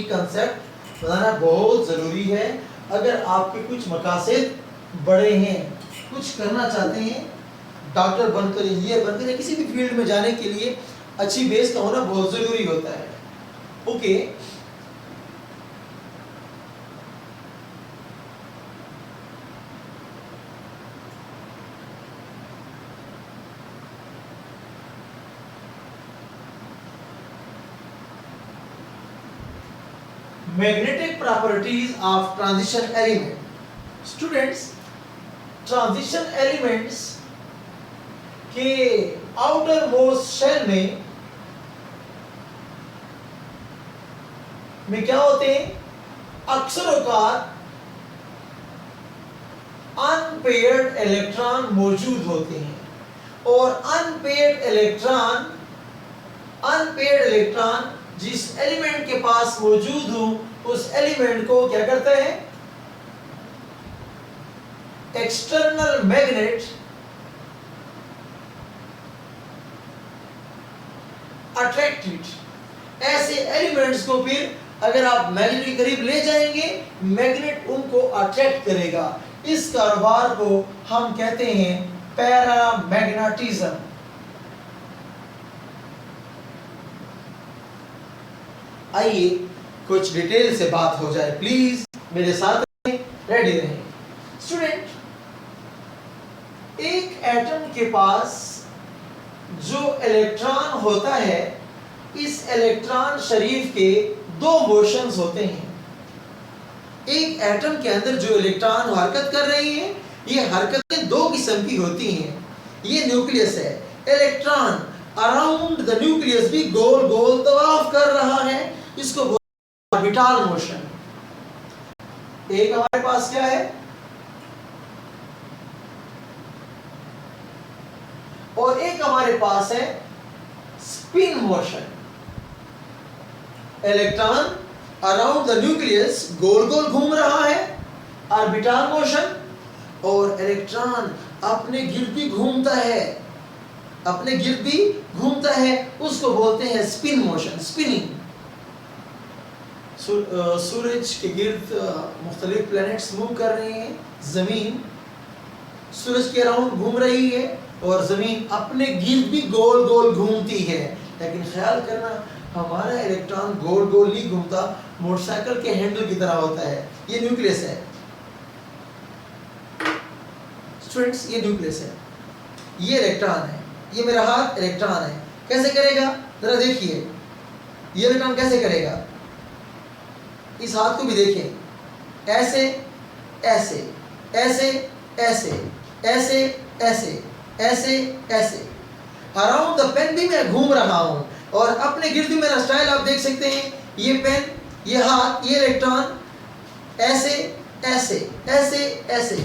Concept बताना बहुत ज़रूरी है। अगर आपके कुछ मकासद बड़े हैं, कुछ करना चाहते हैं, डॉक्टर बनकर, इंजीनियर बनकर या किसी भी फील्ड में जाने के लिए अच्छी बेस का होना बहुत ज़रूरी होता है। Okay, magnetic properties of transition element. Students, transition elements के आउटर मोस्ट शेल में क्या होते हैं? अक्सर औकात अनपेयर्ड इलेक्ट्रॉन मौजूद होते हैं और अनपेयर्ड इलेक्ट्रॉन जिस एलिमेंट के पास मौजूद हो उस एलिमेंट को क्या करता है? External magnet attracted. ऐसे एलिमेंट्स को फिर अगर आप मैग्नेट के करीब ले जाएंगे, मैग्नेट उनको अट्रैक्ट करेगा। इस कारोबार को हम कहते हैं पैरामैग्नेटिज्म। आइए कुछ डिटेल से बात हो जाए, प्लीज मेरे साथ रेडी रहें। स्टूडेंट, एक एटम के पास जो इलेक्ट्रॉन होता है, इस इलेक्ट्रॉन शरीफ के दो मोशंस होते हैं। एक एटम के अंदर जो इलेक्ट्रॉन हरकत कर रही है, ये हरकतें दो किस्म की होती हैं। ये न्यूक्लियस है, इलेक्ट्रॉन अराउंड द न्यूक्लियस भी गोल गोल तवाफ कर रहा है, इसको ऑर्बिटल मोशन। एक हमारे पास क्या है और एक हमारे पास है spin motion. Electron around the nucleus गोल गोल घूम रहा है, ऑर्बिटल मोशन, और इलेक्ट्रॉन अपने गिर्द भी घूमता है, उसको बोलते हैं स्पिन मोशन, स्पिनिंग। सूरज के गिर्द मुख्तलिफ प्लैनेट्स मूव कर रहे हैं, जमीन सूरज के अराउंड घूम रही है और जमीन अपने गिर्द भी गोल गोल घूमती है। लेकिन ख्याल करना, हमारा इलेक्ट्रॉन गोल गोल नहीं घूमता, मोटरसाइकिल के हैंडल की तरह होता है। ये न्यूक्लियस है स्टूडेंट्स, ये न्यूक्लियस है, ये इलेक्ट्रॉन है, ये मेरा हाथ इलेक्ट्रॉन है। कैसे करेगा जरा देखिए, ये इलेक्ट्रॉन कैसे करेगा? इस हाथ को भी देखिए, ऐसे ऐसे ऐसे ऐसे ऐसे ऐसे ऐसे ऐसे। अराउंड द पेन भी मैं घूम रहा हूं और अपने गिर्द भी मेरा स्टाइल आप देख सकते हैं। ये पेन, ये हाथ, ये इलेक्ट्रॉन, ऐसे ऐसे ऐसे ऐसे।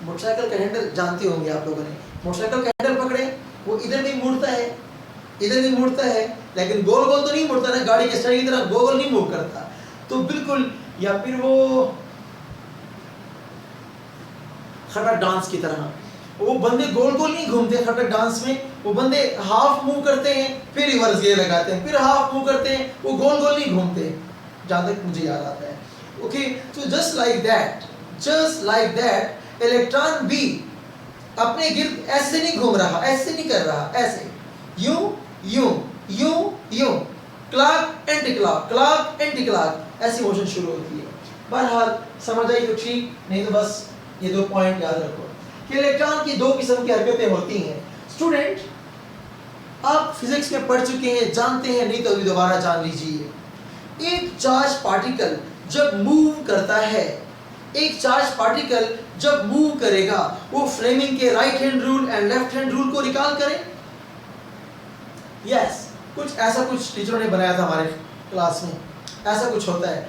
मोटरसाइकिल का हैंडल जानते होंगे आप लोगों ने, मोटरसाइकिल का हैंडल पकड़े, वो इधर भी मुड़ता है, इधर भी मुड़ता है, लेकिन गोल गोल तो नहीं मुड़ता ना, गाड़ी के स्टाइल की तरह गोल गोल नहीं मूव करता। तो बिल्कुल, या फिर वो खटक डांस की तरह, वो बंदे गोल गोल नहीं घूमते खटक डांस में, वो बंदे हाफ मूव करते हैं फिर रिवर्स गियर लगाते हैं, फिर हाफ मूव करते हैं, वो गोल गोल नहीं घूमते, जहां तक मुझे याद आता है। ओके, तो जस्ट लाइक दैट इलेक्ट्रॉन भी अपने गिर्द ऐसे नहीं घूम रहा, ऐसे नहीं कर रहा, ऐसे यूं यूं यूं यूं, clock anti clock, clock anti clock, ऐसी मोशन शुरू होती है। बहरहाल समझ आई तो ठीक, नहीं तो बस ये दो पॉइंट याद रखो कि इलेक्ट्रॉन की दो किस्म की हरकतें होती हैं। स्टूडेंट, आप फिजिक्स में पढ़ चुके हैं, जानते हैं, नहीं तो अभी दोबारा जान लीजिए। एक चार्ज पार्टिकल जब मूव करता है, एक चार्ज पार्टिकल जब मूव करेगा, वो फ्लेमिंग के right hand rule and left hand rule को रिकॉल करें। यस, कुछ ऐसा कुछ टीचरों ने बनाया था हमारे क्लास में, ऐसा कुछ होता है।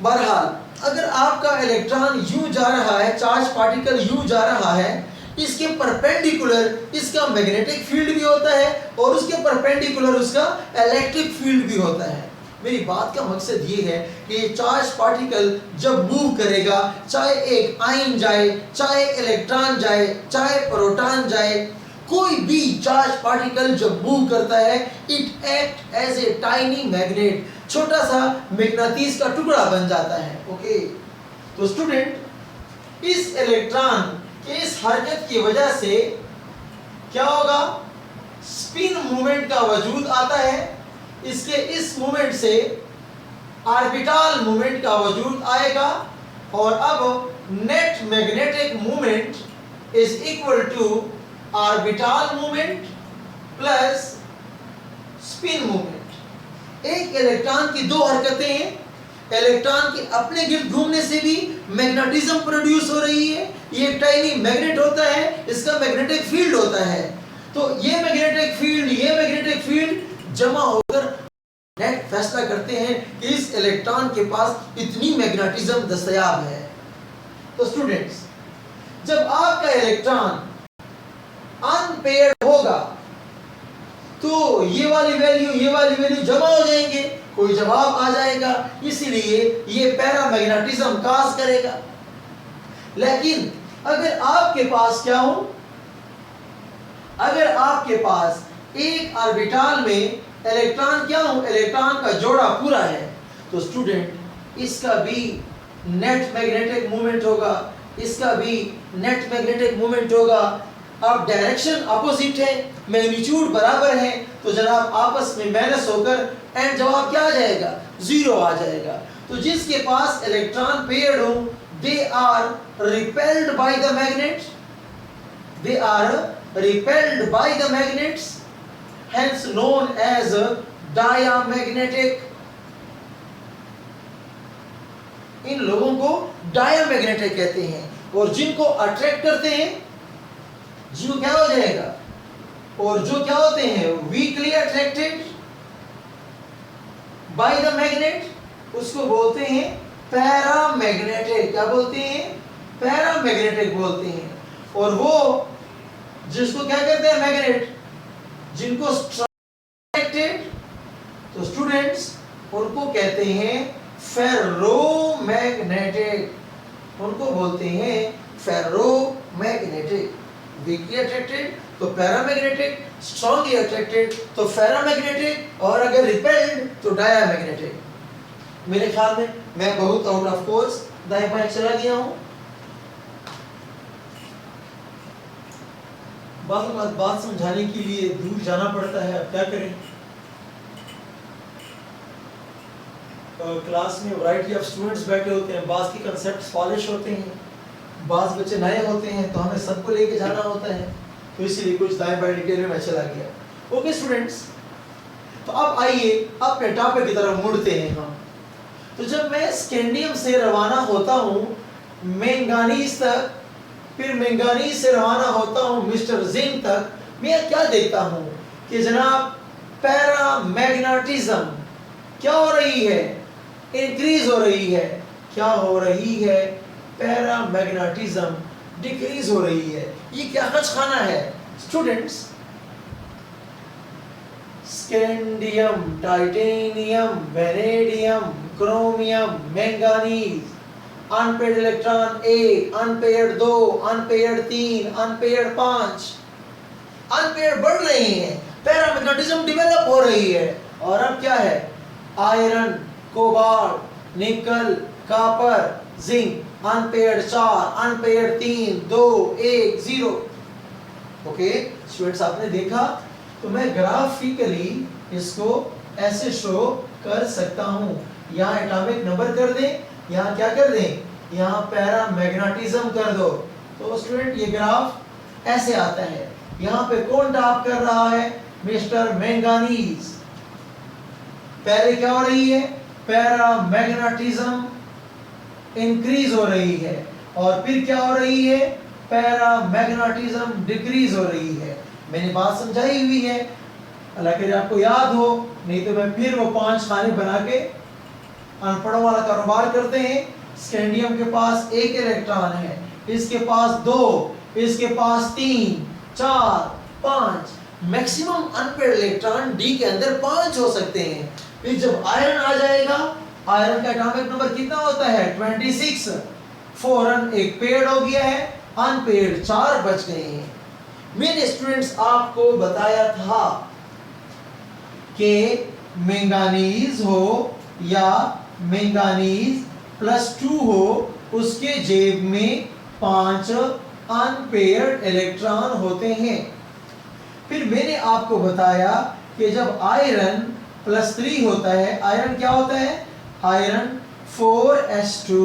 बहरहाल, अगर आपका इलेक्ट्रॉन यूं जा रहा है, चार्ज पार्टिकल यूं जा रहा है, इसके परपेंडिकुलर इसका मैग्नेटिक फील्ड भी होता है और उसके परपेंडिकुलर उसका इलेक्ट्रिक फील्ड भी होता है। मेरी बात का मकसद ये है कि चार्ज पार्टिकल जब मूव करेगा, चाहे एक आयन जाए, चाहे इलेक्ट्रॉन जाए, चाहे प्रोटॉन जाए, कोई भी चार्ज पार्टिकल जब मूव करता है it act as a tiny magnet, छोटा सा मैग्नेटिस का टुकड़ा बन जाता है। ओके, तो स्टूडेंट इस इलेक्ट्रॉन के इस हरकत की वजह से क्या होगा, स्पिन मूवमेंट का वजूद आता है। इसके इस मूवमेंट से ऑर्बिटल मूवमेंट का वजूद आएगा और अब net magnetic movement is equal to orbital movement plus spin movement. एक इलेक्ट्रॉन की दो हरकतें हैं, इलेक्ट्रॉन के अपने गिर्द घूमने से भी मैग्नेटिज्म प्रोड्यूस हो रही है, ये एक टाइनी मैग्नेट होता है, इसका मैग्नेटिक फील्ड होता है, तो ये मैग्नेटिक फील्ड जमा होकर नेट फैसला करते हैं कि इस इलेक्ट्रॉन के पास इतनी मैग्नेटिज्म दस्तयाब है। तो स्टूडेंट्स, जब आपका इलेक्ट्रॉन अनपेयर्ड होगा तो ये वाली वैल्यू जमा हो जाएंगे, कोई जवाब आ जाएगा, इसीलिए ये पैरामैग्नेटिज्म काज करेगा। लेकिन अगर आपके पास क्या हो, अगर आपके पास एक ऑर्बिटल में इलेक्ट्रॉन क्या हो, इलेक्ट्रॉन का जोड़ा पूरा है, तो स्टूडेंट इसका भी नेट मैग्नेटिक मूवमेंट होगा, इसका भी नेट मैग्नेटिक मूवमेंट होगा। अब डायरेक्शन अपोजिट है, मैग्नीट्यूड बराबर है, तो जनाब आपस में माइनस होकर एंड जवाब क्या आ जाएगा, 0 आ जाएगा। तो जिसके पास इलेक्ट्रॉन पेयर्ड हो they are repelled by the magnet, they are repelled by the magnets, hence known as diamagnetic। इन लोगों को डायमैग्नेटिक कहते हैं। और जिनको अट्रैक्ट करते हैं, जिनको क्या हो जाएगा, और जो क्या होते हैं weekly attracted by the magnet, उसको बोलते हैं पैरामैग्नेटिक। क्या बोलते हैं, पैरामैग्नेटिक बोलते हैं। और वो जिसको क्या कहते हैं मैग्नेट, जिनको अट्रैक्टेड, तो स्टूडेंट्स उनको कहते हैं फेरोमैग्नेटिक, उनको बोलते हैं फेरोमैग्नेटिक। वीकली अट्रैक्टेड तो पैरामैग्नेटिक, स्ट्रांगली अट्रैक्टेड तो फेरोमैग्नेटिक, और अगर रिपेल्ड तो डायमैग्नेटिक। मेरे ख्याल में मैं बहुत आउट ऑफ कोर्स दाएं बाएं चला गया हूं। बात समझाने के लिए दूर जाना पड़ता है, अब क्या करें। क्लास में वैरायटी ऑफ स्टूडेंट्स बैठे होते हैं, बास के कंसेप्ट्स पॉलिश होते हैं, बास बच्चे नए होते हैं, तो हमें सबको लेके जाना होता है, तो इसीलिए कुछ दाएं बाएं डिटेल में चला गया। ओके स्टूडेंट्स, तो अब आइए अपने टॉपिक की तरफ मुड़ते हैं हम। तो जब मैं स्कैंडियम से रवाना होता हूँ मैंगानीज तक, फिर मैंगानीज से रवाना होता हूँ मिस्टर जिंक तक, मैं क्या देखता हूँ कि जनाब पैरामैग्नेटिज्म क्या हो रही है, इंक्रीज हो रही है। क्या हो रही है, पैरामैग्नेटिज्म डिक्रीज हो रही है। ये क्या खाना है students, scandium, titanium, vanadium, chromium, manganese, unpaired electron 1, unpaired 2, unpaired 3, unpaired 5, unpaired बढ़ रहे हैं, पैरामैग्नेटिज्म डेवलप हो रही है। और अब क्या है, आयरन, कोबाल्ट, निकल, copper, zinc, unpaired 4, unpaired 3, 2, 1, 0। Okay students, आपने देखा, तो मैं ग्राफिकली इसको ऐसे शो कर सकता हूं। यहाँ एटॉमिक नंबर कर दें, यहाँ क्या कर दें, यहाँ पैरामैग्नेटिज्म कर दो, तो स्टूडेंट ये ग्राफ ऐसे आता है। यहाँ पे कौन टॉप कर रहा है, मिस्टर मैंगानीज। पहले क्या हो रही है, पैरामैग्नेटिज्म इंक्रीज हो रही है, और फिर क्या हो रही है, पैरामैग्नेटिज्म डिक्रीज हो रही है। मैंने बात समझाई हुई है, हालांकि आपको याद हो, नहीं तो मैं फिर वो 5 खाने बना के अनपढ़ों वाला कारोबार करते हैं। स्कैंडियम के पास 1 इलेक्ट्रॉन है, इसके पास 2, इसके पास 3, 4, 5, मैक्सिमम अनपेयर्ड इलेक्ट्रॉन डी के अंदर 5 हो सकते हैं। फिर जब आयरन आ जाएगा, आयरन का एटॉमिक नंबर कितना होता है, 26। 4 एक पेयर्ड हो गया है, अनपेयर्ड 4 बच गए हैं। मैंने स्टूडेंट्स आपको बताया था कि मैंगानीज हो या मैंगानीज +2 हो, उसके जेब में 5 अनपेयर्ड इलेक्ट्रॉन होते हैं। फिर मैंने आपको बताया कि जब आयरन +3 होता है, आयरन क्या होता है? आयरन 4s2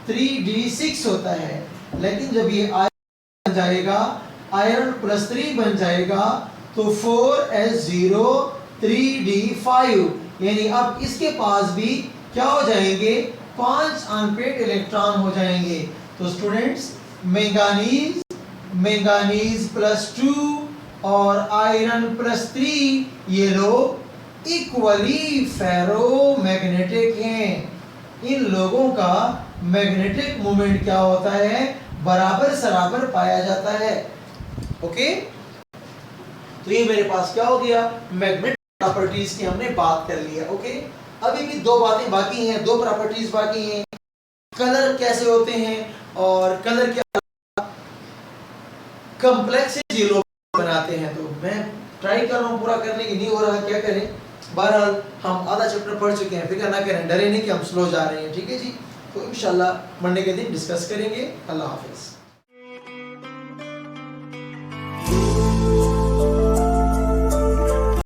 3d6 होता है। लेकिन जब ये आयरन बन जाएगा, आयरन +3 बन जाएगा, तो 4s0 3d5, यानी अब इसके पास भी क्या हो जाएंगे? 5 अनपेयर्ड इलेक्ट्रॉन हो जाएंगे। तो स्टूडेंट्स, मैंगानीज +2 और आयरन +3 ये लोग इक्वली फेरोमैग्नेटिक हैं। इन लोगों का मैग्नेटिक मोमेंट क्या होता है? बराबर सराबर पाया जाता है। ओके, तो ये मेरे पास क्या हो गया? मैग्नेटिक प्रॉपर्टीज की हमने बात कर लिया। ओके, अभी भी दो बातें बाकी हैं, दो प्रॉपर्टीज बाकी हैं। कलर कैसे होते हैं और कलर क्या कॉम्प्लेक्स ये लोग बनाते हैं। तो मैं ट्राई कर रहा हूँ पूरा करने की, नहीं हो रहा, क्या करें। बहरहाल हम आधा चैप्टर पढ़ चुके हैं, फिक्र ना करें, डरे नहीं कि हम स्लो जा रहे हैं। ठीक है जी, तो इंशाल्लाह मंडे के दिन डिस्कस करेंगे। अल्लाह हाफिज।